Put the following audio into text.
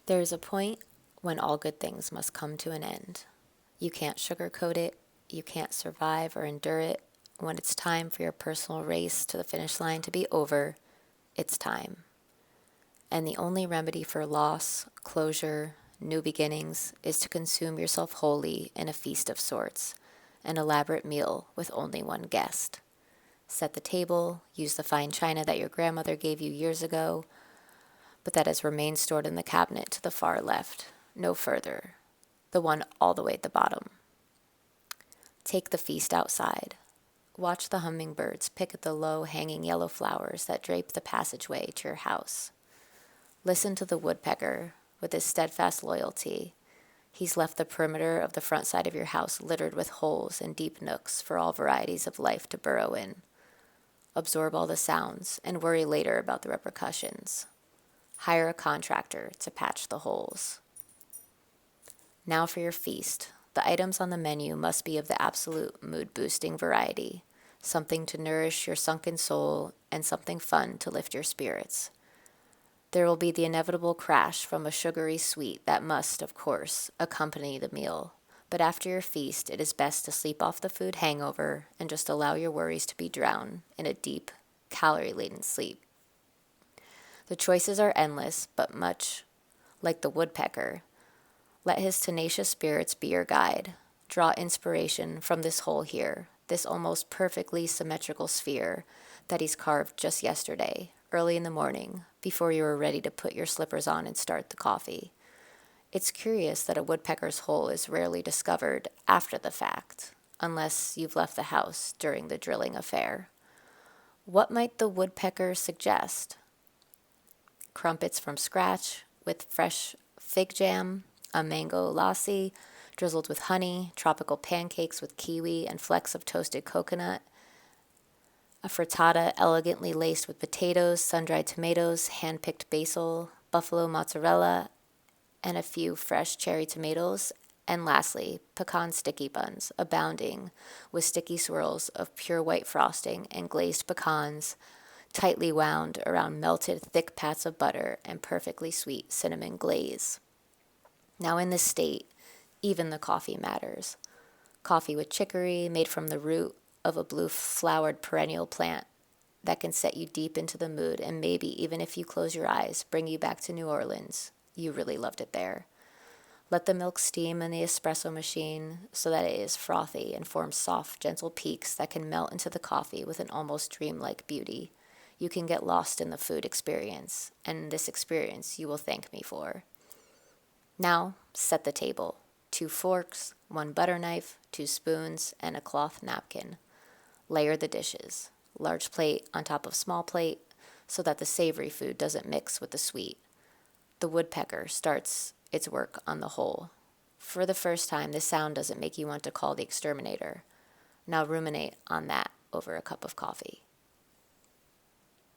There is a point when all good things must come to an end. You can't sugarcoat it, you can't survive or endure it. When it's time for your personal race to the finish line to be over, it's time. And the only remedy for loss, closure, new beginnings is to consume yourself wholly in a feast of sorts, an elaborate meal with only one guest. Set the table, use the fine china that your grandmother gave you years ago, but that has remained stored in the cabinet to the far left, no further, the one all the way at the bottom. Take the feast outside. Watch the hummingbirds pick at the low hanging yellow flowers that drape the passageway to your house. Listen to the woodpecker with his steadfast loyalty. He's left the perimeter of the front side of your house littered with holes and deep nooks for all varieties of life to burrow in. Absorb all the sounds and worry later about the repercussions. Hire a contractor to patch the holes. Now for your feast. The items on the menu must be of the absolute mood-boosting variety, something to nourish your sunken soul and something fun to lift your spirits. There will be the inevitable crash from a sugary sweet that must, of course, accompany the meal. But after your feast, it is best to sleep off the food hangover and just allow your worries to be drowned in a deep, calorie-laden sleep. The choices are endless, but much like the woodpecker, let his tenacious spirits be your guide. Draw inspiration from this hole here, this almost perfectly symmetrical sphere that he's carved just yesterday, early in the morning, before you were ready to put your slippers on and start the coffee. It's curious that a woodpecker's hole is rarely discovered after the fact, unless you've left the house during the drilling affair. What might the woodpecker suggest? Crumpets from scratch with fresh fig jam, a mango lassi drizzled with honey, tropical pancakes with kiwi and flecks of toasted coconut, a frittata elegantly laced with potatoes, sun-dried tomatoes, hand-picked basil, buffalo mozzarella, and a few fresh cherry tomatoes, and lastly, pecan sticky buns, abounding with sticky swirls of pure white frosting and glazed pecans, tightly wound around melted thick pats of butter and perfectly sweet cinnamon glaze. Now in this state, even the coffee matters. Coffee with chicory made from the root of a blue-flowered perennial plant that can set you deep into the mood and maybe, even if you close your eyes, bring you back to New Orleans. You really loved it there. Let the milk steam in the espresso machine so that it is frothy and forms soft, gentle peaks that can melt into the coffee with an almost dreamlike beauty. You can get lost in the food experience, and this experience you will thank me for. Now, set the table. 2 forks, 1 butter knife, 2 spoons, and a cloth napkin. Layer the dishes. Large plate on top of small plate so that the savory food doesn't mix with the sweet. The woodpecker starts its work on the hole. For the first time, the sound doesn't make you want to call the exterminator. Now ruminate on that over a cup of coffee.